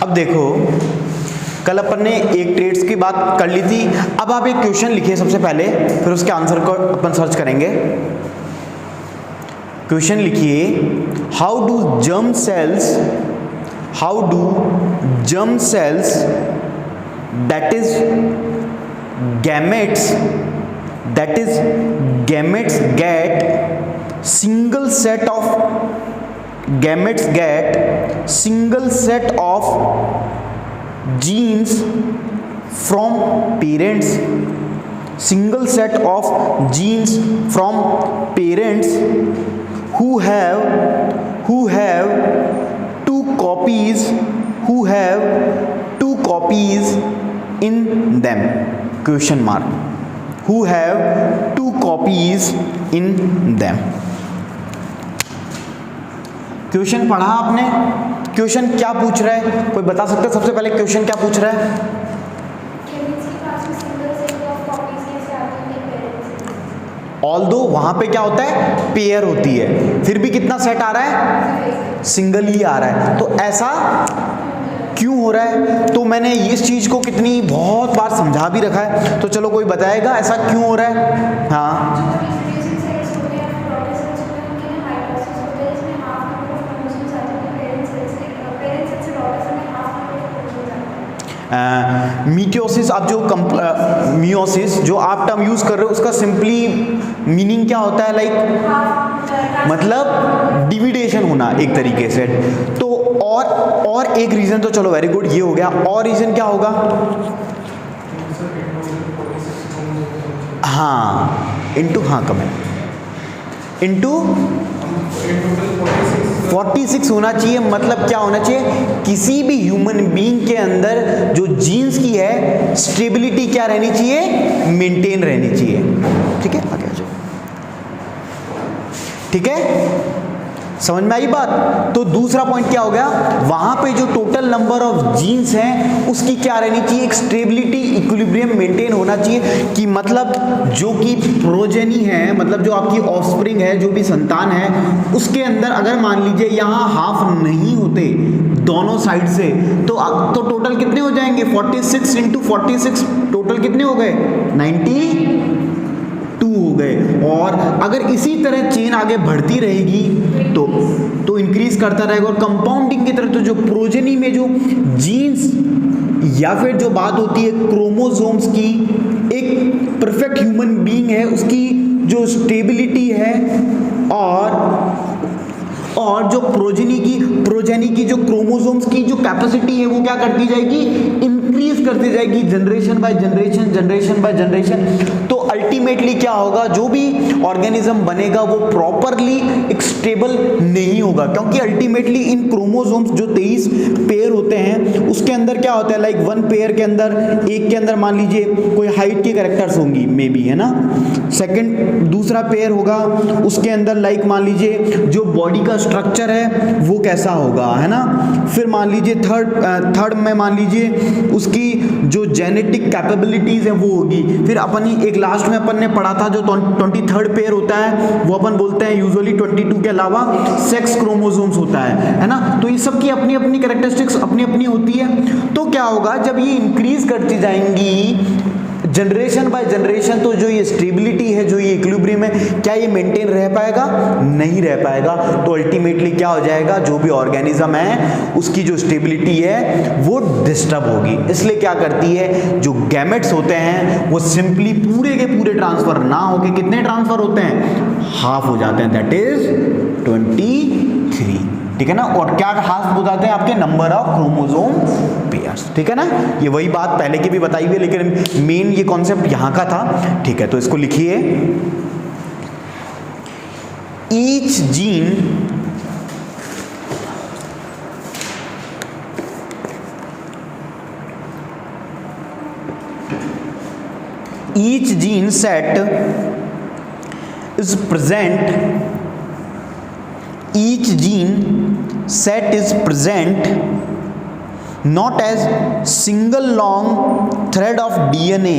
अब देखो, कल अपन ने एक ट्रेड्स की बात कर ली थी। अब आप एक क्वेश्चन लिखिए सबसे पहले, फिर उसके आंसर को अपन सर्च करेंगे। क्वेश्चन लिखिए, how do germ cells that is gametes get single set of genes from parents, who have two copies in them, question mark, who have two copies in them। Question पढ़ा आपने? Question क्या पूछ रहा है, कोई बता सकता है सबसे पहले क्वेश्चन क्या पूछ रहा है? ऑल्दो वहां पे क्या होता है, पेयर होती है, फिर भी कितना सेट आ रहा है, सिंगल ही आ रहा है। तो ऐसा क्यों हो रहा है? तो मैंने इस चीज को कितनी बहुत बार समझा भी रखा है, तो चलो कोई बताएगा ऐसा क्यों हो रहा है? हाँ, मीटियोसिस, आप जो मियोसिस जो आप टर्म यूज कर रहे हो, उसका सिंपली मीनिंग क्या होता है? लाइक मतलब डिविडेशन होना एक तरीके से। तो और एक रीजन, तो चलो वेरी गुड, ये हो गया। और रीजन क्या होगा? हाँ, इंटू, हाँ कमेंट, इंटू 46 होना चाहिए। मतलब क्या होना चाहिए? किसी भी ह्यूमन बीइंग के अंदर जो जीन्स की है स्टेबिलिटी क्या रहनी चाहिए? मेंटेन रहनी चाहिए। ठीक है, आगे आ जाओ। ठीक है, समझ में आई बात? तो दूसरा पॉइंट क्या हो गया? वहां पे जो टोटल नंबर ऑफ जीन्स हैं उसकी क्या रहनी चाहिए? एक स्टेबिलिटी, इक्विलिब्रियम मेंटेन होना चाहिए। कि मतलब जो कि प्रोजेनी है, मतलब जो आपकी ऑफस्प्रिंग है, जो भी संतान है, उसके अंदर अगर मान लीजिए यहाँ हाफ नहीं होते दोनों साइड से, तो टोटल कितने हो जाएंगे? 46 इंटू 46 टोटल कितने हो गए? 92 हो गए। और अगर इसी तरह चेन आगे बढ़ती रहेगी तो इंक्रीज करता रहेगा। और कंपाउंडिंग की तरफ, तो जो प्रोजेनी में जो जीन्स या फिर जो बात होती है क्रोमोसोम्स की, एक परफेक्ट ह्यूमन बीइंग है उसकी जो स्टेबिलिटी है और जो प्रोजेनी की जो क्रोमोसोम्स की जो कैपेसिटी है वो क्या करती जाएगी? इंक्रीज करती जाएगी, जनरेशन बाय जनरेशन। तो अल्टीमेटली क्या होगा? जो भी ऑर्गेनिज्म बनेगा वो प्रॉपरली एक स्टेबल नहीं होगा, क्योंकि अल्टीमेटली इन क्रोमोसोम्स जो 23 पेयर होते हैं उसके अंदर क्या होता है? लाइक वन पेयर के अंदर, एक के अंदर मान लीजिए कोई हाइट की कैरेक्टर्स होंगी मे बी, है ना। सेकंड दूसरा पेयर होगा, उसके अंदर लाइक मान लीजिए जो बॉडी का स्ट्रक्चर है वो कैसा होगा, है ना। फिर मान लीजिए थर्ड में मान लीजिए उसकी जो जेनेटिक कैपेबिलिटीज है वो होगी। फिर अपन एक लास्ट में अपन ने पढ़ा था जो 23rd पेयर होता है वो अपन बोलते हैं यूजुअली 22 के अलावा सेक्स क्रोमोसोम्स होता है ना। तो ये सब की अपनी अपनी कैरेक्टरिस्टिक्स अपनी होती है। तो क्या होगा जब ये इंक्रीज करती जाएंगी जनरेशन बाय जनरेशन, तो जो ये स्टेबिलिटी है, जो ये इक्विलिब्रियम है, क्या ये मेंटेन रह पाएगा? नहीं रह पाएगा। तो अल्टीमेटली क्या हो जाएगा? जो भी ऑर्गेनिज्म है उसकी जो स्टेबिलिटी है वो डिस्टर्ब होगी। इसलिए क्या करती है, जो गैमेट्स होते हैं वो सिंपली पूरे के पूरे ट्रांसफर ना होके कितने ट्रांसफर होते हैं? हाफ हो जाते हैं, दैट इज 23। ठीक है ना। और क्या हाफ बताते हैं? आपके नंबर ऑफ क्रोमोसोम पेयर्स। ठीक है ना। ये वही बात पहले की भी बताई हुई है, लेकिन मेन ये कॉन्सेप्ट यहां का था। ठीक है, तो इसको लिखिए, each gene set is present, each gene set is present not as single long thread of DNA,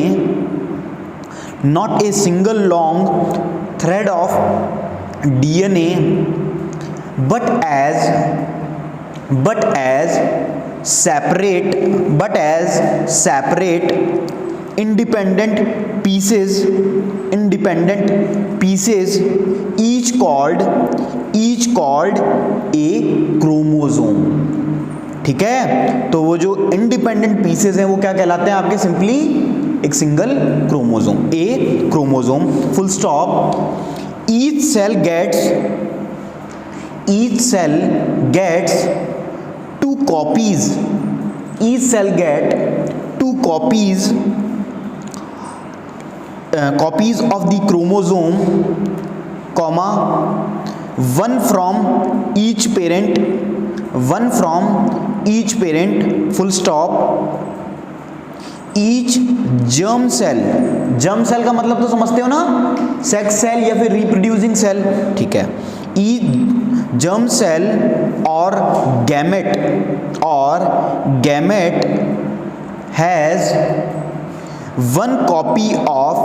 not a single long thread of DNA, but as separate independent pieces each called a chromosome। ठीक है, तो वो जो independent pieces हैं वो क्या कहलाते हैं आपके? सिंपली एक single chromosome, a chromosome, full stop. Each cell gets two copies, each cell get two copies of the chromosome, comma, one from each parent, full stop। each germ cell का मतलब तो समझते हो ना, सेक्स सेल या फिर reproducing cell, ठीक है। each germ cell or gamete has one copy of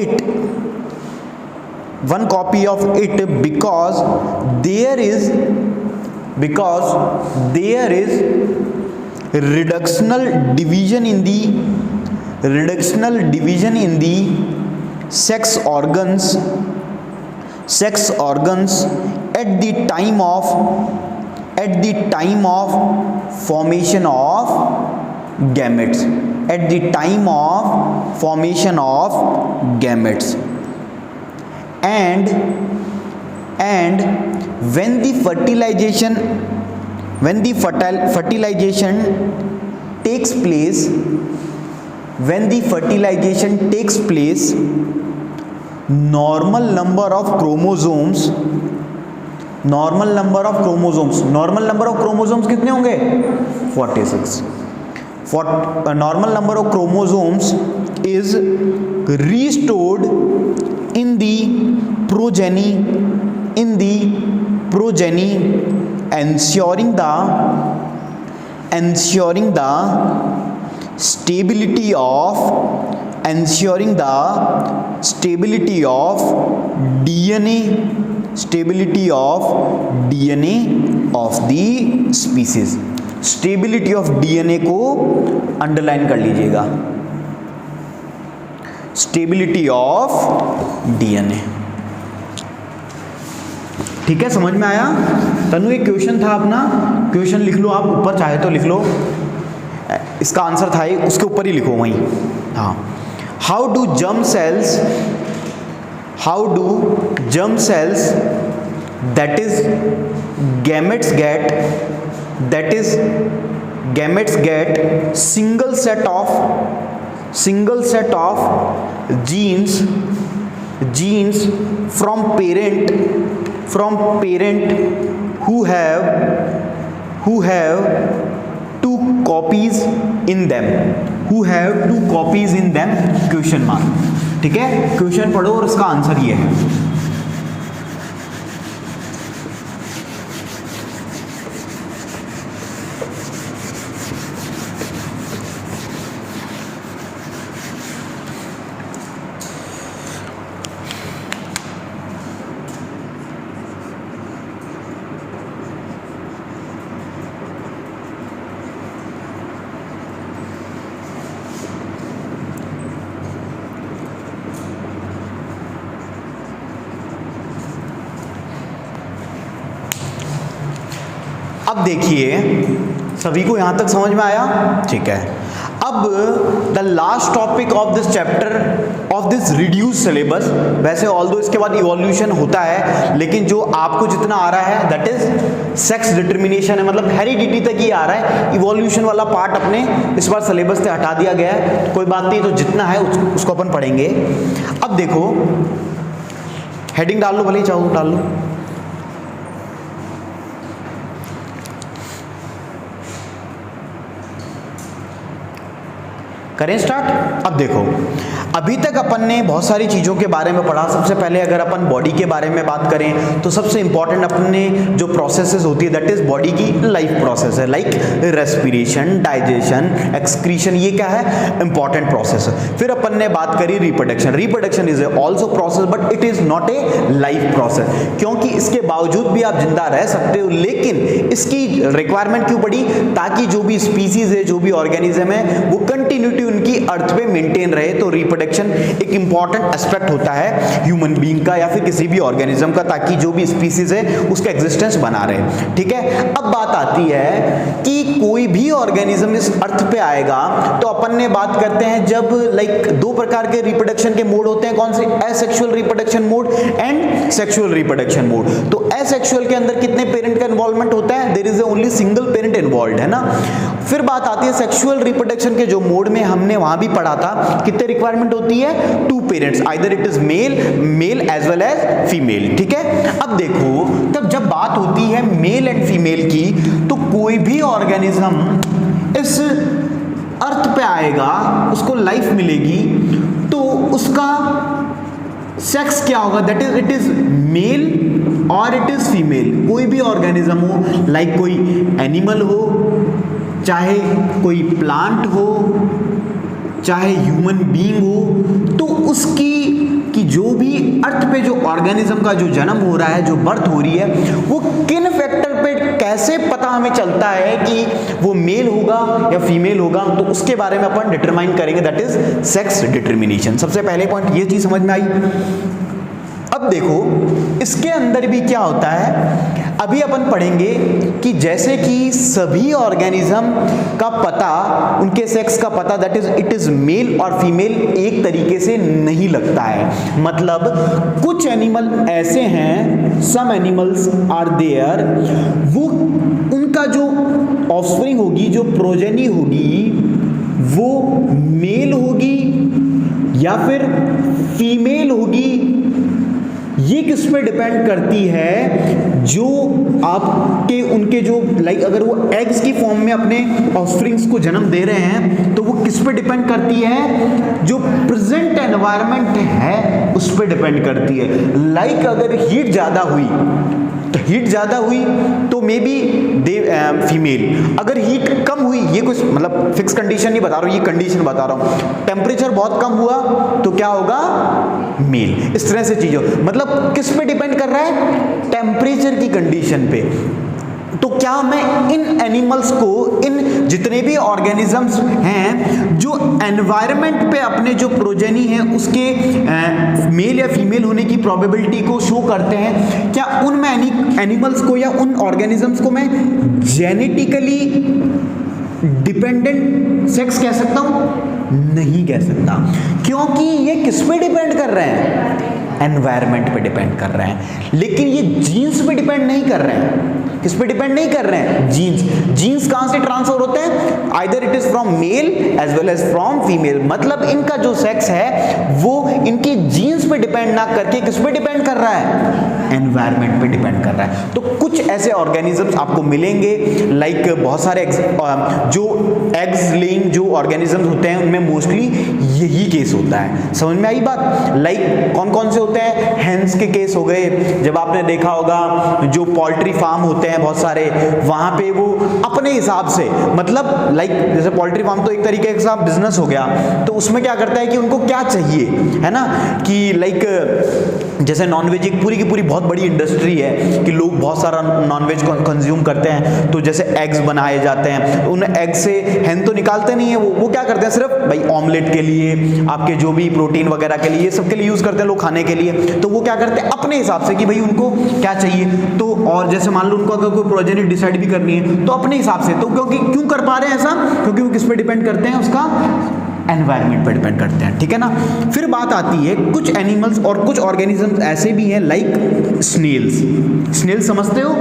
it because there is reductional division in the sex organs at the time of formation of gametes, and when the fertilization takes place, normal number of chromosomes कितने होंगे? 46। normal number of chromosomes is restored in the progeny, ensuring the stability of DNA of the species। Stability of DNA को underline कर लीजिएगा, stability of DNA. ठीक है, समझ में आया? तनु एक क्वेश्चन था अपना, क्वेश्चन लिख लो आप, ऊपर चाहे तो लिख लो, इसका आंसर था उसके ऊपर ही लिखो वहीं। हाँ, how do germ cells that is gametes get single set of genes from parent who have two copies in them, question mark. ठीक है, क्वेश्चन पढ़ो और इसका आंसर ये है। अब देखिए, सभी को यहां तक समझ में आया? ठीक है, अब the last topic of this chapter of this reduce syllabus, वैसे ऑल्दो इसके बाद इवोल्यूशन होता है, लेकिन जो आपको जितना आ रहा है दैट इज सेक्स डिटर्मिनेशन है, मतलब हेरिडिटी तक ही आ रहा है। इवोल्यूशन वाला पार्ट अपने इस बार सिलेबस से हटा दिया गया है, कोई बात नहीं, तो जितना है उसको अपन पढ़ेंगे। अब देखो, हेडिंग डाल लो, भले ही चाहो डाल लो। करें स्टार्ट। अब देखो, अभी तक अपन ने बहुत सारी चीज़ों के बारे में पढ़ा। सबसे पहले अगर अपन बॉडी के बारे में बात करें तो सबसे इंपॉर्टेंट अपन ने जो प्रोसेसेस होती है दैट इज बॉडी की लाइफ प्रोसेस है, लाइक रेस्पिरेशन, डाइजेशन, एक्सक्रीशन, ये क्या है? इंपॉर्टेंट प्रोसेस है। फिर अपन ने बात करी reproduction is also process but it is not a life process, क्योंकि इसके बावजूद भी आप जिंदा रह सकते हो, लेकिन इसकी रिक्वायरमेंट क्यों पड़ी? ताकि जो भी स्पीसीज है, जो भी ऑर्गेनिज्म है, वो कंटिन्यूटी उनकी अर्थ पे मेंटेन रहे। तो रिप्रोडक्शन एक इंपॉर्टेंट एस्पेक्ट होता है ह्यूमन बीइंग का या फिर किसी भी ऑर्गेनिज्म का, ताकि जो भी स्पीसीज है उसका एग्जिस्टेंस बना रहे। ठीक है, अब बात आती है कि कोई भी ऑर्गेनिज्म इस अर्थ पे आएगा तो अपन ने बात करते हैं जब लाइक दो प्रकार के रिप्रोडक्शन के मोड होते हैं। कौन से? Asexual reproduction mode and sexual reproduction mode. तो एसेक्सुअल के अंदर कितने पेरेंट का इन्वॉल्वमेंट होता है? There is only single parent involved, है ना। फिर बात आती है सेक्सुअल रिप्रोडक्शन के जो मोड में हमने वहां भी पढ़ा था कितने रिक्वायरमेंट होती है? 2 parents, either it is male as well as female. ठीक है, अब देखो तब जब बात होती है मेल एंड फीमेल की, तो कोई भी ऑर्गेनिज्म इस अर्थ पे आएगा, उसको लाइफ मिलेगी, तो उसका सेक्स क्या होगा? That is it is male और इट इज फीमेल। कोई भी ऑर्गेनिज्म हो, लाइक कोई एनिमल हो, चाहे कोई प्लांट हो, चाहे ह्यूमन बीइंग हो, तो उसकी कि जो भी अर्थ पे जो ऑर्गेनिज्म का जो जन्म हो रहा है, जो बर्थ हो रही है, वो किन फैक्टर पे कैसे पता हमें चलता है कि वो मेल होगा या फीमेल होगा, तो उसके बारे में अपन डिटरमाइन करेंगे, दैट इज सेक्स डिटर्मिनेशन। सबसे पहले पॉइंट ये चीज समझ में आई। अब देखो इसके अंदर भी क्या होता है, अभी अपन पढ़ेंगे कि जैसे कि सभी ऑर्गेनिज्म का पता, उनके सेक्स का पता, that is it is male और फीमेल एक तरीके से नहीं लगता है। मतलब कुछ एनिमल ऐसे हैं, सम एनिमल्स आर देयर, वो उनका जो ऑफस्प्रिंग होगी, जो प्रोजेनी होगी, वो मेल होगी या फिर फीमेल होगी। ये किस पे डिपेंड करती है? जो आपके उनके जो लाइक अगर वो एग्स की फॉर्म में अपने ऑफस्प्रिंग्स को जन्म दे रहे हैं, तो वो किस पे डिपेंड करती है? जो प्रेजेंट एनवायरनमेंट है उस पे डिपेंड करती है। लाइक अगर हीट ज्यादा हुई, तो हीट ज्यादा हुई तो मे बी फीमेल, अगर हीट कम हुई, ये कुछ मतलब फिक्स कंडीशन नहीं बता रहा हूं, ये कंडीशन बता रहा हूं, टेम्परेचर बहुत कम हुआ तो क्या होगा? मेल। इस तरह से चीजों, मतलब किस पे डिपेंड कर रहा है? टेम्परेचर की कंडीशन पे। तो क्या मैं इन एनिमल्स को, इन जितने भी ऑर्गेनिजम्स हैं जो एनवायरनमेंट पे अपने जो प्रोजेनी है उसके मेल या फीमेल होने की प्रोबेबिलिटी को शो करते हैं, क्या उन एनिमल्स को या उन ऑर्गेनिजम्स को मैं जेनेटिकली डिपेंडेंट सेक्स कह सकता हूं? नहीं कह सकता, क्योंकि ये किस पे डिपेंड कर रहे हैं? एनवायरनमेंट पे डिपेंड कर रहे हैं। लेकिन ये जीन्स पे डिपेंड नहीं कर रहे हैं। किस पे डिपेंड नहीं कर रहे हैं? जीन्स। जीन्स कहां से ट्रांसफर होते हैं? Either it is from male as well as from female. मतलब इनका जो सेक्स है वो इनकी जीन्स पे डिपेंड ना करके किस पे डिपेंड कर रहा है? एनवायरनमेंट पे डिपेंड कर रहा है। तो कुछ ऐसे ऑर्गेनिजम्स आपको मिलेंगे, लाइक बहुत सारे जो एग्स लेइंग जो ऑर्गेनिजम्स होते हैं उनमें मोस्टली यही केस होता है। समझ में आई बात? लाइक कौन कौन से होते हैं? हेंस के केस हो गए, जब आपने देखा होगा जो पोल्ट्री फार्म होते हैं बहुत सारे, वहां पे वो अपने हिसाब से, मतलब लाइक जैसे पोल्ट्री फार्म तो एक तरीके का बिजनेस हो गया, तो उसमें क्या करता है कि उनको क्या चाहिए, है ना, कि लाइक जैसे नॉनवेज एक पूरी की पूरी बहुत बड़ी इंडस्ट्री है कि लोग बहुत सारा नॉनवेज कंज्यूम करते हैं, तो जैसे एग्स बनाए जाते हैं, उन एग से हेन तो निकालते नहीं है, वो क्या करते हैं, सिर्फ भाई ऑमलेट के लिए, आपके जो भी प्रोटीन वगैरह के लिए, ये सब के लिए यूज करते हैं लोग खाने के लिए। तो वो क्या करते हैं अपने हिसाब से कि भाई उनको क्या चाहिए, तो और जैसे मान लो उनको अगर कोई प्रोजेनी डिसाइड भी करनी है तो अपने हिसाब से, तो क्योंकि क्यों कर पा रहे हैं ऐसा? क्योंकि वो किस पे डिपेंड करते हैं? उसका एनवायरनमेंट पर डिपेंड करते हैं। ठीक है ना। फिर बात आती है कुछ एनिमल्स और कुछ ऑर्गेनिजम्स ऐसे भी हैं लाइक स्नेल्स। स्नेल्स समझते हो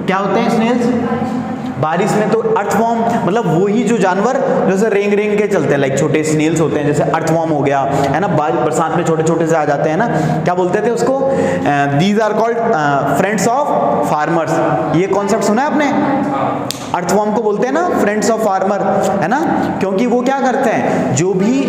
क्या होते हैं स्नेल्स? बारिश में तो अर्थवॉर्म, मतलब वही जो जानवर जैसे रेंग रेंग के चलते हैं, लाइक छोटे स्नेल्स होते हैं, जैसे अर्थवॉर्म हो गया, है ना, बरसात में छोटे छोटे से आ जाते हैं ना, क्या बोलते थे उसको? These are called friends of farmers. ये कॉन्सेप्ट सुना है आपने? अर्थवॉर्म को बोलते हैं ना फ्रेंड्स ऑफ फार्मर, है ना, क्योंकि वो क्या करते हैं, जो भी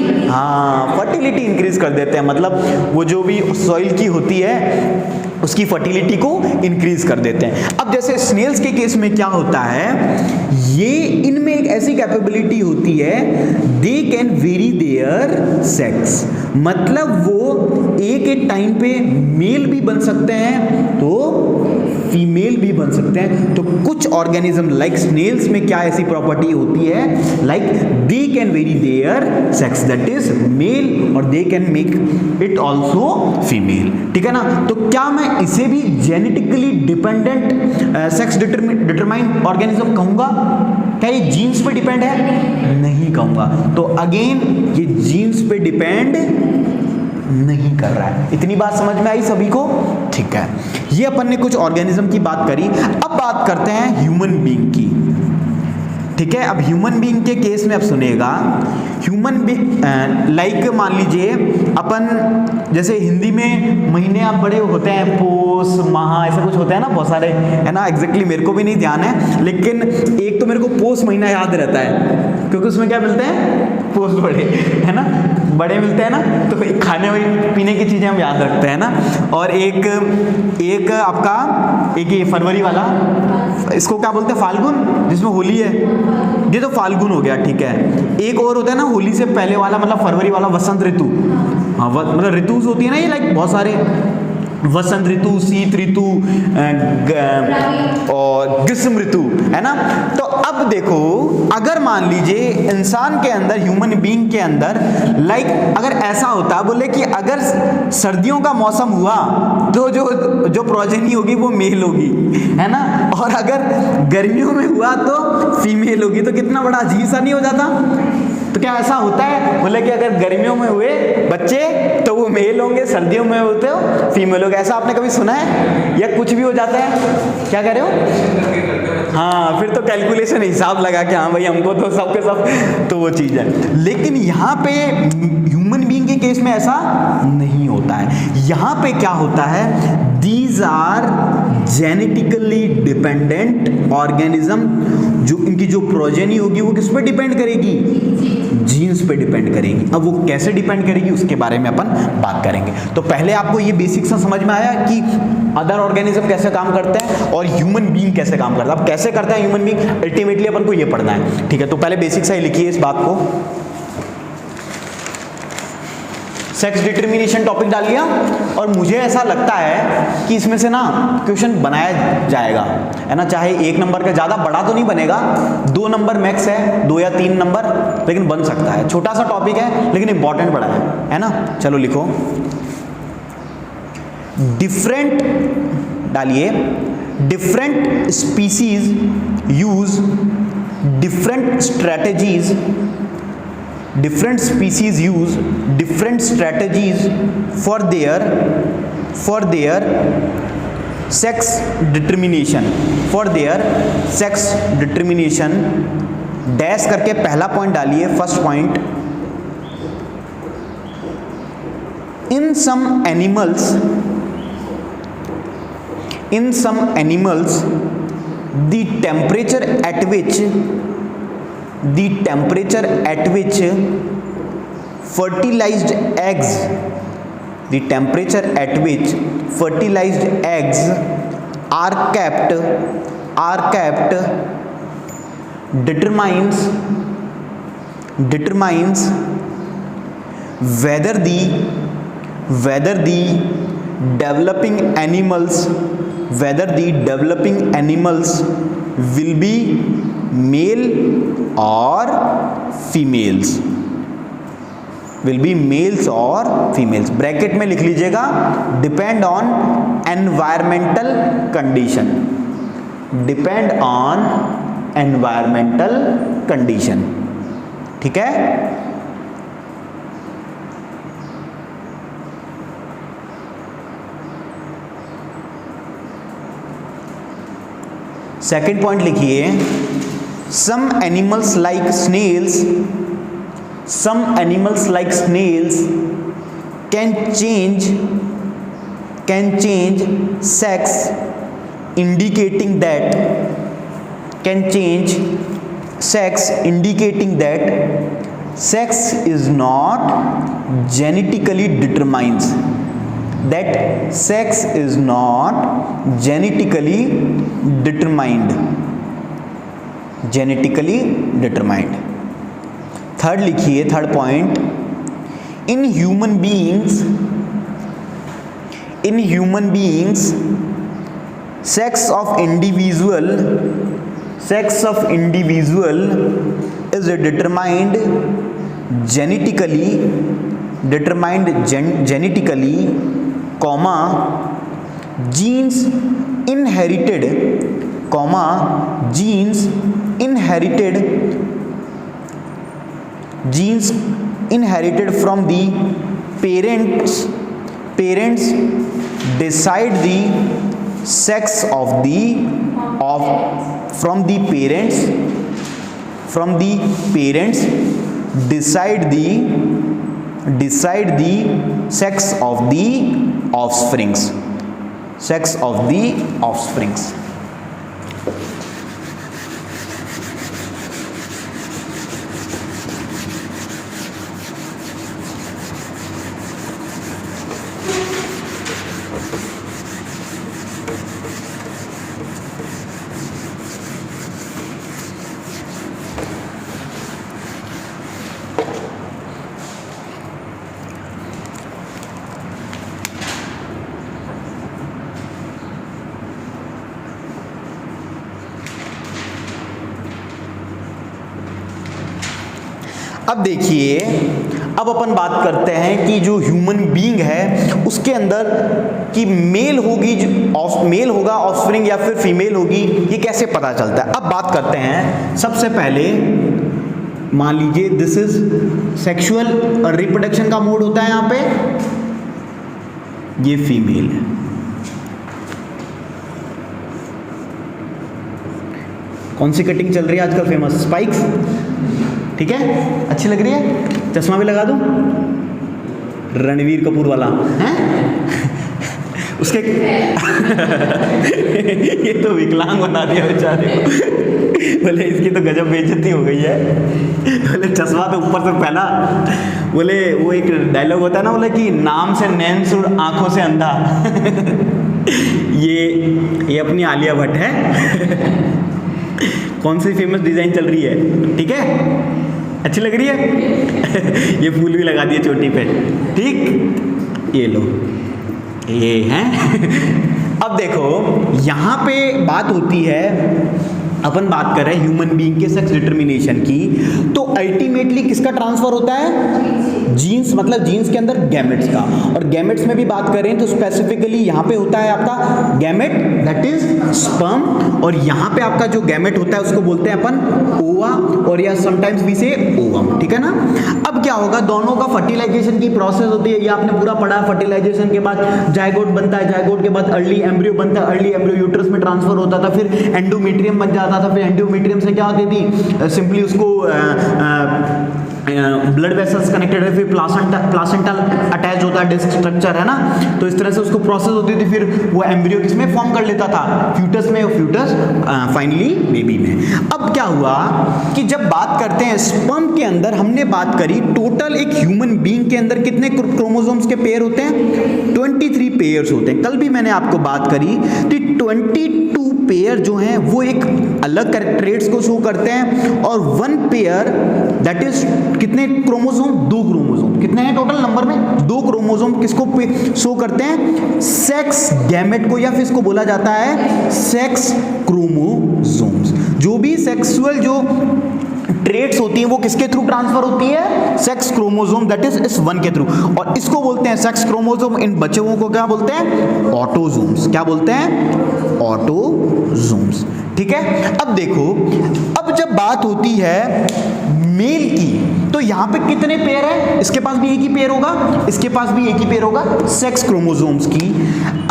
फर्टिलिटी इंक्रीज कर देते हैं, मतलब वो जो भी सॉइल की होती है उसकी फर्टिलिटी को इंक्रीज कर देते हैं। अब जैसे स्नेल्स के केस में क्या होता है, ये इनमें एक ऐसी कैपेबिलिटी होती है, दे कैन वेरी देयर सेक्स, मतलब वो एक टाइम पे मेल भी बन सकते हैं तो फीमेल भी बन सकते हैं। तो कुछ ऑर्गेनिज्म लाइक स्नेल्स में क्या ऐसी प्रॉपर्टी होती है, like they can vary their sex, that is male, और they can make it also female, ठीक है ना। तो क्या मैं इसे भी genetically dependent sex determined organism कहूंगा? क्या ये जीन्स पे डिपेंड है? नहीं कहूंगा। तो अगेन ये जीन्स पे डिपेंड नहीं कर रहा है। इतनी बात समझ में आई सभी को? ठीक है, ये अपन ने कुछ ऑर्गेनिज्म की बात करी। अब बात करते हैं ह्यूमन बीइंग की, ठीक है। अब ह्यूमन बीइंग के केस में अब सुनिएगा, ह्यूमन बीइंग लाइक मान लीजिए अपन जैसे हिंदी में महीने आप बड़े होते हैं, पोष माह ऐसा कुछ होता है ना, बहुत सारे, है ना। एग्जैक्टली मेरे को भी नहीं ध्यान है, लेकिन एक तो मेरे को पोष महीना याद रहता है क्योंकि उसमें क्या मिलते हैं? पोष बड़े, है ना, बड़े मिलते हैं ना, तो खाने पीने की चीज़ें हम याद रखते हैं ना। और एक आपका एक ये फरवरी वाला, इसको क्या बोलते हैं? फाल्गुन, जिसमें होली है, ये तो फाल्गुन हो गया, ठीक है। एक और होता है ना होली से पहले वाला, मतलब फरवरी वाला, वसंत ऋतु। हाँ, मतलब ऋतु होती है ना ये, लाइक बहुत सारे, वसंत ऋतु, शीत ऋतु और ग्रीष्म ऋतु, है ना। तो अब देखो, अगर मान लीजिए इंसान के अंदर, ह्यूमन बीइंग के अंदर, लाइक अगर ऐसा होता, बोले कि अगर सर्दियों का मौसम हुआ तो जो प्रोजेनी होगी वो मेल होगी, है ना, और अगर गर्मियों में हुआ तो फीमेल होगी, तो कितना बड़ा अजीब सा नहीं हो जाता? तो क्या ऐसा होता है? बोले कि अगर गर्मियों में हुए बच्चे तो वो मेल होंगे, सर्दियों में होते हो फीमेल होंगे। ऐसा आपने कभी सुना है? या कुछ भी हो जाता है? क्या कह रहे हो? हाँ, फिर तो कैलकुलेशन हिसाब लगा के, हाँ भाई हमको तो सबके सब, तो वो चीज़ है। लेकिन यहाँ पे ह्यूमन बीइंग के केस में ऐसा नहीं होता है। यहाँ पे क्या होता है? These are genetically dependent organism, जो इनकी जो प्रोजेनी होगी वो किस पे डिपेंड करेगी? जीन्स पे डिपेंड करेगी। अब वो कैसे डिपेंड करेगी उसके बारे में अपन बात करेंगे। तो पहले आपको ये बेसिक सा समझ में आया कि अदर ऑर्गेनिज्म कैसे काम करते हैं और ह्यूमन बीइंग कैसे काम करता है। अब कैसे करता है ह्यूमन बीइंग, अल्टीमेटली अपन को ये पढ़ना है, ठीक है। तो पहले बेसिक सा ही लिखिए इस बात को। सेक्स डिटर्मिनेशन टॉपिक डाल लिया, और मुझे ऐसा लगता है कि इसमें से ना क्वेश्चन बनाया जाएगा, है ना। चाहे 1 नंबर का, ज़्यादा बड़ा तो नहीं बनेगा, 2 नंबर मैक्स है, 2 या 3 नंबर, लेकिन बन सकता है। छोटा सा टॉपिक है लेकिन इंपॉर्टेंट बड़ा है ना। चलो लिखो, डिफरेंट डालिए, different species use different strategies, different species use different strategies for their sex determination, dash करके पहला पॉइंट डालिए, first point. in some animals the temperature at which fertilized eggs are kept determines whether the developing animals will be male or females, bracket में लिख लीजिएगा, depend on environmental condition, ठीक है। Second point लिखिए, some animals like snails can change sex, indicating that sex is not genetically determined, genetically determined। Third लिखिए, third point, in human beings sex of individual is determined genetically, comma, genes inherited from the parents decide the sex of from the parents decide the sex of the offsprings. अब देखिए, अब अपन बात करते हैं कि जो human being है उसके अंदर कि मेल होगा ऑफस्प्रिंग या फिर फीमेल होगी, ये कैसे पता चलता है। अब बात करते हैं, सबसे पहले मान लीजिए दिस इज सेक्सुअल और रिप्रोडक्शन का मोड होता है, यहां पे ये फीमेल है, कौन सी कटिंग चल रही है आजकल फेमस, स्पाइक्स, ठीक है, अच्छी लग रही है, चश्मा भी लगा दूं, रणवीर कपूर वाला है उसके ये तो विकलांग बना दिया बेचारे को, बोले इसकी तो गजब बेइज्जती हो गई है, बोले चश्मा तो ऊपर से पहना, बोले वो एक डायलॉग होता है ना, बोले कि नाम से नैन सुर आंखों से अंधा ये अपनी आलिया भट्ट है कौन सी फेमस डिजाइन चल रही है, ठीक है, अच्छी लग रही है ये फूल भी लगा दिए चोटी पे, ठीक, ये लो ये हैं अब देखो यहां पे बात होती है, अपन बात कर रहे हैं ह्यूमन बीइंग के सेक्स डिटर्मिनेशन की, तो अल्टीमेटली किसका ट्रांसफर होता है, जीन्स, मतलब जीन्स के अंदर गैमेट्स का, और गैमेट्स में भी बात करें तो स्पेसिफिकली यहां पे होता है आपका गैमेट दैट इज स्पर्म, और यहां पे आपका जो गैमेट होता है उसको बोलते हैं अपन ओवा, और या समटाइम्स भी से ओवम, ठीक है ना। अब क्या होगा, दोनों का फर्टिलाइजेशन की प्रोसेस होती है, ये आपने पूरा पढ़ा, फर्टिलाइजेशन के बाद जायगोट बनता है, जायगोट के बाद अर्ली एम्ब्रियो बनता है, अर्ली एम्ब्रियो यूट्रस में ट्रांसफर होता था, फिर एंडोमेट्रियम बन जाता था, फिर एंडोमेट्रियम से क्या होती थी, सिंपली उसको ब्लड वेसल्स कनेक्टेड है, फिर प्लासेंटल अटैच होता है, डिस्क स्ट्रक्चर है ना, तो इस तरह से उसको प्रोसेस होती थी, फिर वो एम्ब्रियो किसमें फॉर्म कर लेता था, फ्यूटस में, और फ्यूटस फाइनली बेबी में। अब क्या हुआ कि जब बात करते हैं स्पर्म के अंदर, हमने बात करी टोटल एक ह्यूमन बीइंग के अंदर कितने क्रोमोसोम्स के पेयर होते हैं, 23 पेयर्स होते हैं। कल भी मैंने आपको बात करी कि 22 पेयर जो हैं वो एक अलग ट्रेट्स को शो करते हैं, और 1 पेयर दैट इज कितने क्रोमोसोम, 2 क्रोमोसोम, कितने हैं टोटल नंबर में, 2 क्रोमोसोम किसको शो करते हैं, सेक्स गैमेट को, या फिर इसको बोला जाता है सेक्स क्रोमोसोम्स। जो भी सेक्सुअल जो ट्रेट्स होती हैं वो किसके थ्रू ट्रांसफर होती है, सेक्स क्रोमोसोम दैट इज इस 1 के थ्रू, और इसको बोलते हैं सेक्स क्रोमोसोम, इन बच्चों को क्या बोलते हैं, ऑटोजोम्स, क्या बोलते हैं, ऑटोजोम्स, ठीक है। अब देखो, अब जब बात होती है मेल की, तो यहां पे कितने पेयर है, इसके पास भी एक ही पेयर होगा, इसके पास भी एक ही पेयर होगा, सेक्स क्रोमोसोम्स की।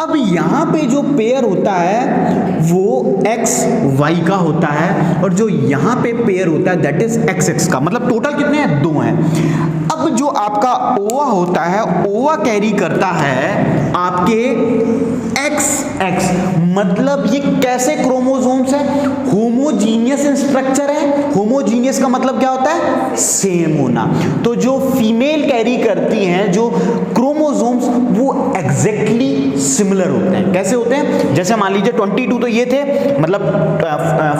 अब यहां पे जो पेयर होता है वो XY का होता है, और जो यहां पे पेयर होता है दैट इज XX का, मतलब टोटल कितने हैं, 2 हैं। अब जो आपका ओवा होता है, ओवा कैरी करता है आपके XX, मतलब ये कैसे क्रोमोसोम्स है, होमोजीनियस इन स्ट्रक्चर है, होमोजीनियस का मतलब क्या होता है, सेम होना, तो जो फीमेल कैरी करती हैं जो क्रोमोसोम्स वो एग्जैक्टली सिमिलर होते हैं, कैसे होते हैं, जैसे मान लीजिए 22 तो ये थे, मतलब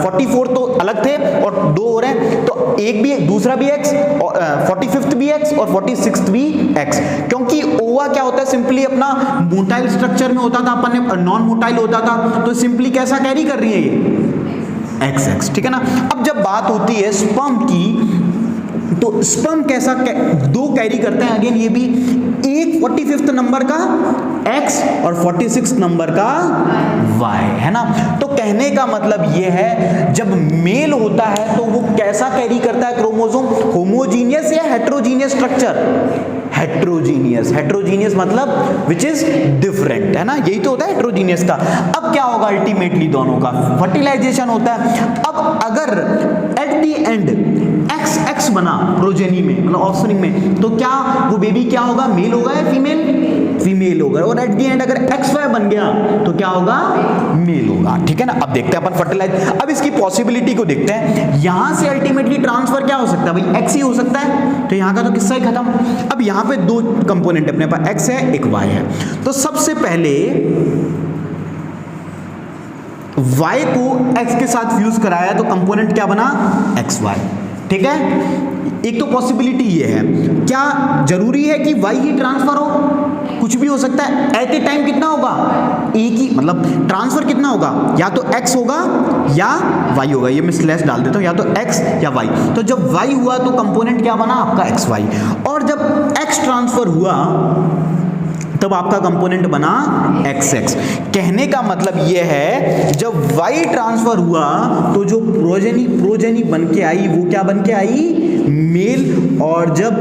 44 तो अलग थे और 2 हो रहे हैं, तो एक भी दूसरा भी x, 45th भी x और 46th भी x, क्योंकि ओवा क्या होता है सिंपली अपना मोटाइल स्ट्रक्चर में होता था, अपन ने नॉन मोटाइल होता था, तो सिंपली कैसा कैरी कर रही है ये XX, ठीक है ना। अब जब बात होती है स्पर्म की, तो स्पर्म कैसा दो कैरी करते हैं, अगेन ये भी, एक 45th नंबर का X और 46th नंबर का Y, है ना। तो कहने का मतलब ये है जब मेल होता है तो वो कैसा कैरी करता है क्रोमोसोम, होमोजीनियस या हेट्रोजीनियस स्ट्रक्चर, हेट्रोजीनियस, हेट्रोजीनियस मतलब विच इज डिफरेंट, है ना, यही तो होता है हेट्रोजीनियस का। अब क्या होगा अल्टीमेटली दोनों का फर्टिलाइजेशन होता है। अब अगर एट द एंड XX बना प्रोजेनी में, मतलब ऑफस्प्रिंग में, तो क्या वो बेबी क्या होगा, मेल होगा या फीमेल, फीमेल होगा, और एट द एंड अगर XY बन गया तो क्या होगा, मेल होगा, ठीक है ना। अब देखते हैं अपन फर्टिलाइज, अब इसकी पॉसिबिलिटी को देखते हैं। यहां से अल्टीमेटली ट्रांसफर क्या हो सकता है भाई, X ही हो सकता है, तो यहां का तो किस्सा ही खत्म। अब यहां पे दो कंपोनेंट अपने पास, X है एक Y है, तो सबसे पहले Y को X के साथ फ्यूज कराया तो कंपोनेंट क्या बना, XY, ठीक है। एक तो पॉसिबिलिटी ये है, क्या जरूरी है कि Y ही ट्रांसफर हो, कुछ भी हो सकता है। एट ए टाइम कितना होगा, एक ही, मतलब ट्रांसफर कितना होगा, या तो X होगा या Y होगा, ये मैं स्लैश डाल देता हूं, या तो X या Y। तो जब Y हुआ तो कंपोनेंट क्या बना आपका XY, और जब X ट्रांसफर हुआ तब आपका कंपोनेंट बना XX। कहने का मतलब यह है जब Y ट्रांसफर हुआ तो जो प्रोजेनी बन के आई वो क्या बन के आई, मेल, और जब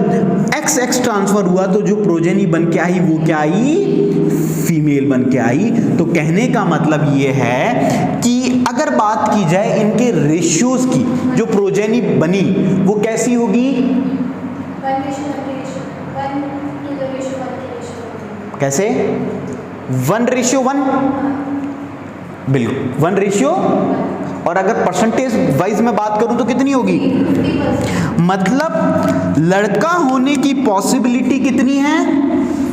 XX ट्रांसफर हुआ तो जो प्रोजेनी बन के आई वो क्या आई, फीमेल बन के आई। तो कहने का मतलब ये है कि अगर बात की जाए इनके रेशियोज की, जो प्रोजेनी बनी वो कैसी होगी, कैसे, 1:1, बिल्कुल 1:1, और अगर परसेंटेज वाइज में बात करूं तो कितनी होगी, मतलब लड़का होने की पॉसिबिलिटी कितनी है,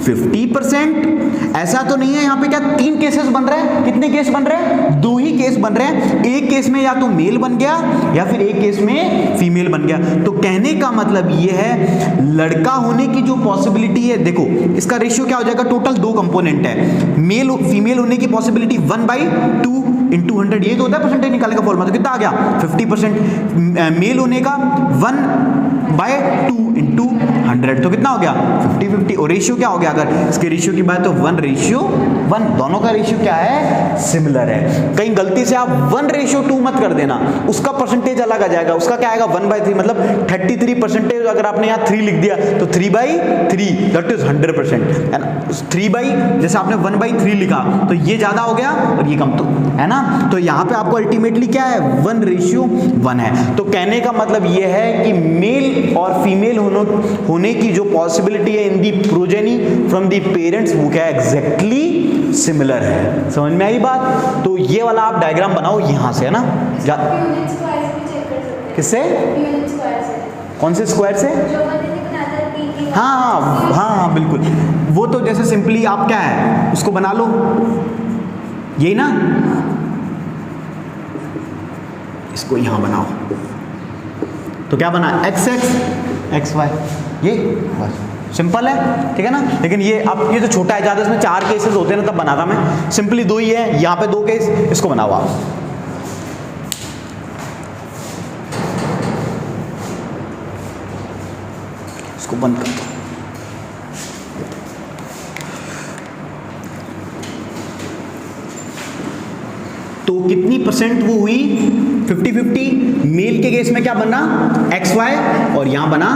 50%। ऐसा तो नहीं है यहाँ पे क्या 3 केसेस बन रहे हैं, कितने केस बन रहे हैं, 2 ही केस बन रहे हैं। एक केस में या तो मेल बन गया या फिर एक केस में फीमेल बन गया। तो कहने का मतलब ये है लड़का होने की जो पॉसिबिलिटी है, देखो इसका रेशियो क्या हो जाएगा, टोटल 2 कंपोनेंट है, मेल फीमेल होने की पॉसिबिलिटी 1/2 × 100, ये तो होता है परसेंटेज निकालने का फॉर्मूला, तो कितना आ गया 50%। मेल होने का 1/2 × 100, तो कितना हो गया 50-50। और रेशियो क्या हो गया, अगर इसके रेशियो की बात तो 1:1, दोनों का रेशियो क्या है, सिमिलर है। कहीं गलती से आप 1:2 मत कर देना, उसका परसेंटेज अलग आ जाएगा, उसका क्या आएगा 1/3, मतलब 33%। अगर आपने यहाँ 3 लिख दिया तो 3/3 दैट इज 100%, है ना। 3 जैसे आपने 1/3 लिखा तो ये ज्यादा हो गया और ये कम, तो है ना। तो यहाँ पे आपको अल्टीमेटली क्या है 1:1 है। तो कहने का मतलब ये है कि मेल और फीमेल होने की जो पॉसिबिलिटी है इन दी प्रोजेनी फ्रॉम दी पेरेंट्स वो क्या एग्जैक्टली सिमिलर है। समझ में आई बात। तो ये वाला आप डायग्राम बनाओ यहां से, है ना। किससे, कौन से स्क्वायर से, हाँ बिल्कुल, वो तो जैसे सिंपली आप क्या है उसको बना लो, यही ना, इसको यहां बनाओ तो क्या बना XX XY, ये बस सिंपल है, ठीक है ना। लेकिन ये अब ये तो छोटा है ज्यादा, इसमें 4 केसेस होते हैं ना, तब बनाता मैं, सिंपली 2 ही है, यहां पे 2 केस, इसको बनाओ आप। इसको बंद कर दो। तो कितनी परसेंट वो हुई 50-50। मेल के केस में क्या बना XY और यहां बना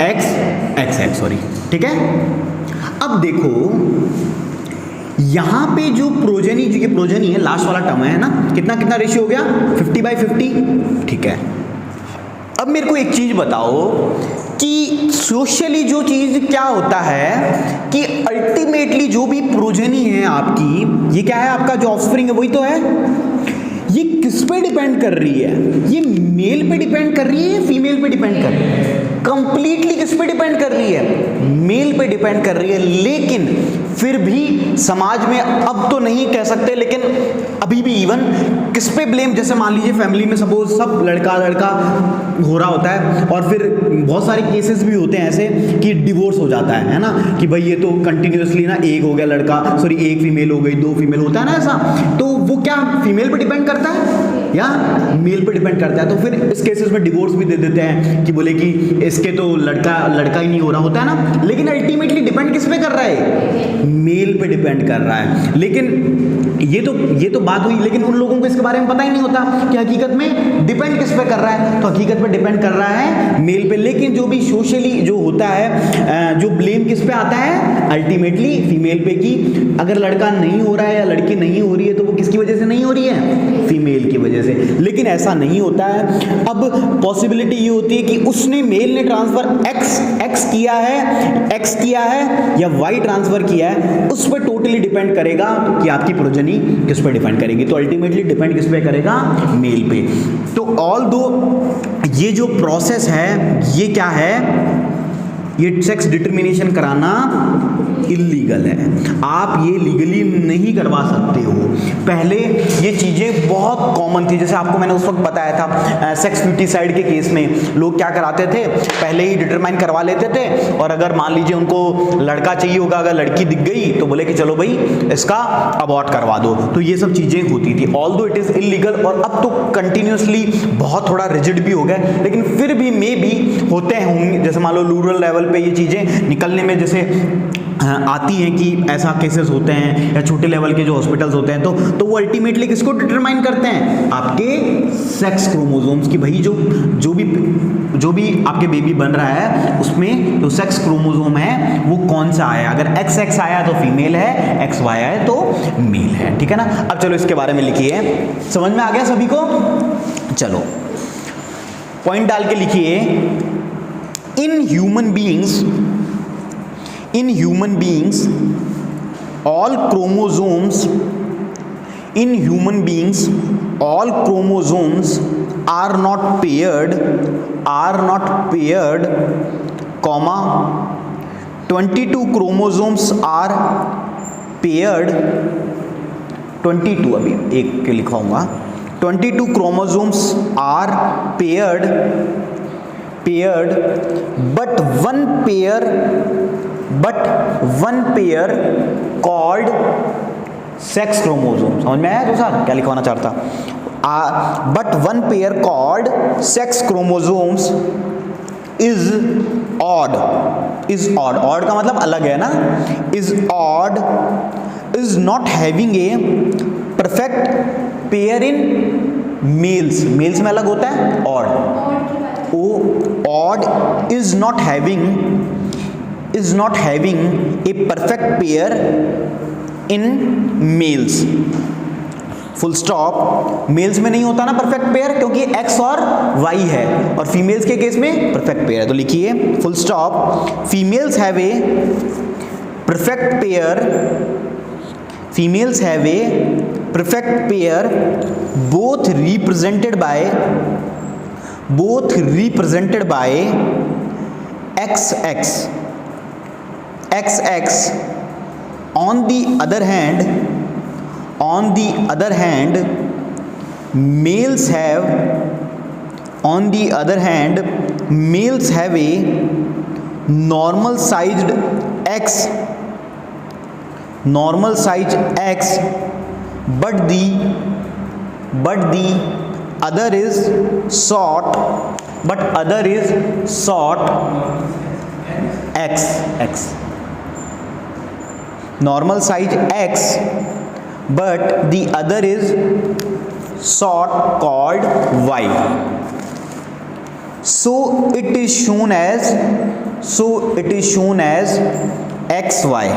XX, सॉरी, ठीक है। अब देखो यहां पे जो प्रोजेनी, जो ये प्रोजेनी है, लास्ट वाला टर्म है ना, कितना रेशियो हो गया 50/50, ठीक है। अब मेरे को एक चीज बताओ कि सोशली जो चीज क्या होता है कि अल्टीमेटली जो भी प्रोजेनी है आपकी, ये क्या है, आपका जो ऑफस्प्रिंग है वही तो है, ये किस पे डिपेंड कर रही है, ये मेल पे डिपेंड कर रही है या फीमेल पे डिपेंड कर रही है, कंप्लीटली किस पे डिपेंड कर रही है, मेल पे डिपेंड कर रही है। लेकिन फिर भी समाज में अब तो नहीं कह सकते, लेकिन अभी भी इवन किस पे ब्लेम, जैसे मान लीजिए फैमिली में सपोज सब लड़का लड़का हो रहा होता है और फिर बहुत सारे केसेस भी होते हैं ऐसे कि डिवोर्स हो जाता है ना, कि भाई ये तो कंटिन्यूअसली ना, एक हो गया लड़का, सॉरी एक फीमेल हो गई, दो फीमेल, होता है ना ऐसा, तो वो क्या फीमेल पे डिपेंड करता है या मेल पे डिपेंड करता है। तो फिर इस केसेस में डिवोर्स भी दे देते हैं कि बोले कि इसके तो लड़का लड़का ही नहीं हो रहा होता है ना, लेकिन अल्टीमेटली डिपेंड किस पे कर रहा है, मेल पे डिपेंड कर रहा है। लेकिन ये तो बात हुई, लेकिन उन लोगों को इसके बारे में पता ही नहीं होता कि हकीकत में डिपेंड किस पे कर रहा है, तो हकीकत में डिपेंड कर रहा है मेल पे। लेकिन जो भी सोशली जो होता है, जो ब्लेम किस पे आता है, अल्टीमेटली फीमेल पे, कि अगर लड़का नहीं हो रहा है या लड़की नहीं हो रही है तो वो किसकी वजह से नहीं हो रही है, फीमेल की वजह से। लेकिन ऐसा नहीं होता है। अब पॉसिबिलिटी ये होती है कि उसने मेल ने ट्रांसफर एक्स किया है या वाई ट्रांसफर किया है, उस पर टोटली डिपेंड करेगा कि आपकी प्रोजनी किस पे डिपेंड करेगी। तो अल्टीमेटली डिपेंड किस पे करेगा, मेल पे। तो ऑल दो ये जो प्रोसेस है ये क्या है, ये सेक्स डिटर्मिनेशन कराना इलीगल है, आप ये लीगली नहीं करवा सकते हो। पहले ये चीज़ें बहुत कॉमन थी, जैसे आपको मैंने उस वक्त बताया था सेक्स फ्यूटिसाइड के केस में लोग क्या कराते थे, पहले ही डिटरमाइन करवा लेते थे, और अगर मान लीजिए उनको लड़का चाहिए होगा, अगर लड़की दिख गई तो बोले कि चलो भाई इसका अबॉर्ट करवा दो। तो ये सब चीज़ें होती थी, ऑल्दो इट इज़ इलीगल। और अब तो कंटिन्यूसली बहुत थोड़ा रिजिड भी हो गए, लेकिन फिर भी मे भी होते हैं, जैसे मान लो रूरल लेवल पे ये चीज़ें निकलने में जैसे आती हैं कि ऐसा केसेस होते हैं, या छोटे लेवल के जो हॉस्पिटल्स होते हैं, तो वो अल्टीमेटली किसको डिटरमाइन करते हैं, आपके सेक्स क्रोमोसोम्स की। भाई जो भी आपके बेबी बन रहा है उसमें जो सेक्स क्रोमोसोम है वो कौन सा आया, अगर XX आया तो फीमेल है, XY आया तो मेल है, ठीक है ना। अब चलो इसके बारे में लिखिए, समझ में आ गया सभी को। चलो पॉइंट डाल के लिखिए, in human beings all chromosomes are not paired, comma 22 chromosomes are paired, 22 अभी एक के लिखाऊंगा, 22 chromosomes are paired but one pair called sex chromosome। समझ में आया तो सर क्या लिखवाना चाहता, but one pair called sex chromosomes is odd का मतलब अलग है ना, is odd, is not having a perfect pair in males में अलग होता है odd is not having a perfect pair in males, full stop. Males में नहीं होता ना परफेक्ट पेयर, क्योंकि X और Y है, और फीमेल्स के केस में परफेक्ट पेयर है। तो लिखिए full stop, females have a perfect pair both represented by XX। on the other hand males have a normal sized X, but the other is short X, normal size X, but the other is short called Y. So it is shown as XY.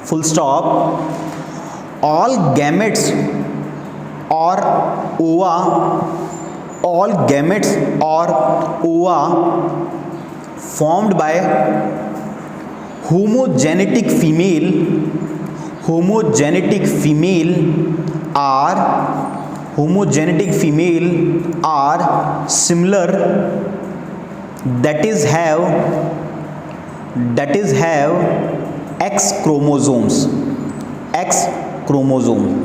Full stop. All gametes or ova formed by homogenetic female are homogenetic female are similar, that is have X chromosomes, X chromosome,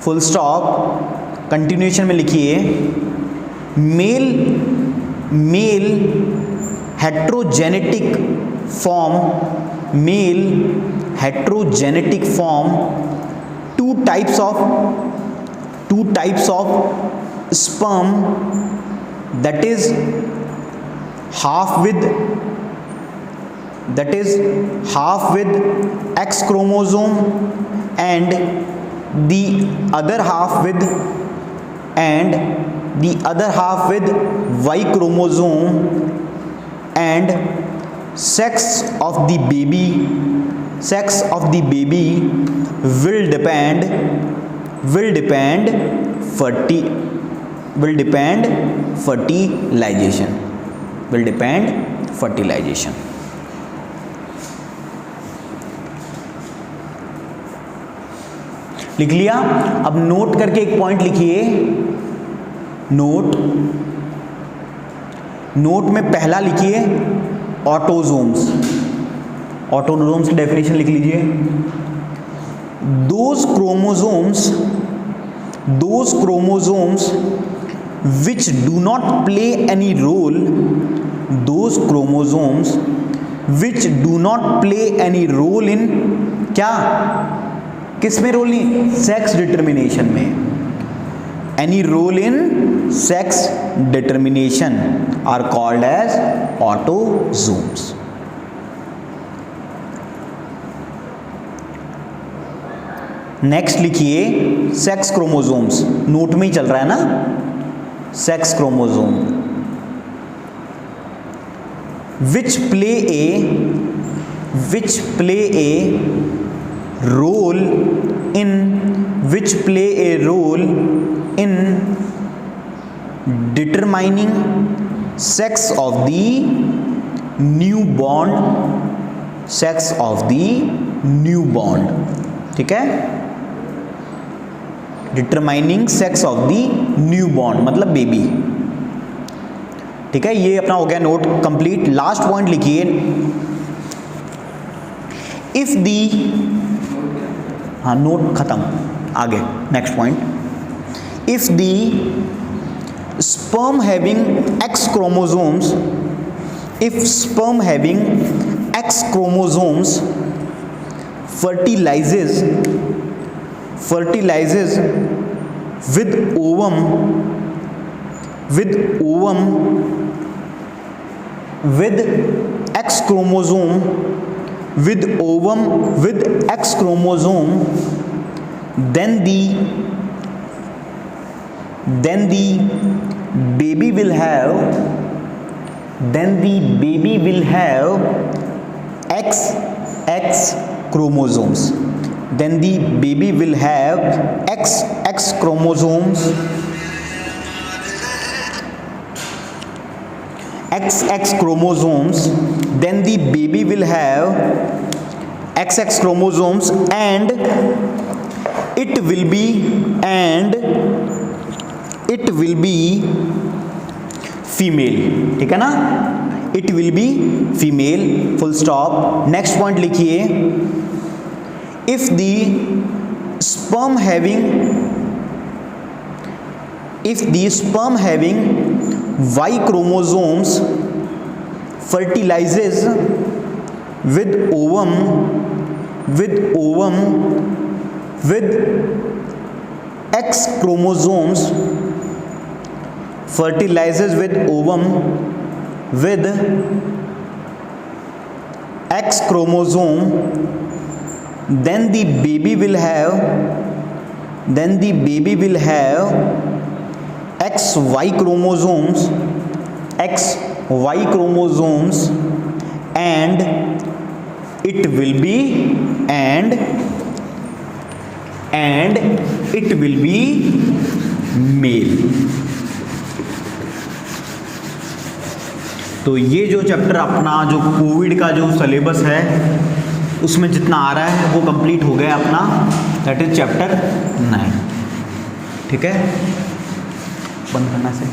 full stop. Continuation में लिखिए male heterogametic form two types of sperm, that is half with X chromosome and the other half with Y chromosome, and sex of the baby will depend fertilization. लिख लिया। अब note करके एक point लिखिए। Note में पहला लिखिए autosomes की डेफिनेशन लिख लीजिए। those chromosomes which do not play any role in क्या, किस में रोल नहीं, सेक्स डिटर्मिनेशन में, any role in sex determination are called as autosomes. Next लिखिए सेक्स क्रोमोसोम्स, नोट में ही चल रहा है ना, sex chromosome which play a role in determining sex of the newborn, ठीक है, determining sex of the newborn मतलब बेबी, ठीक है। ये अपना हो गया नोट कंप्लीट। लास्ट पॉइंट लिखिए, इफ दी, हाँ नोट खत्म, आगे next point, if the sperm having X chromosomes, fertilizes with ovum with X chromosome, then the baby will have XX chromosomes. Then the baby will have XX chromosomes, then the baby will have XX chromosomes and it will be female, ठीक है ना, it will be female, full stop। Next point लिखिए, if the sperm having Y chromosomes fertilizes with ovum with X chromosomes, then the baby will have XY chromosomes and it will be male। तो ये जो chapter अपना जो Covid का जो syllabus है उसमें जितना आ रहा है वो कंप्लीट हो गया अपना, दैट इज चैप्टर 9। ठीक है, बंद करना से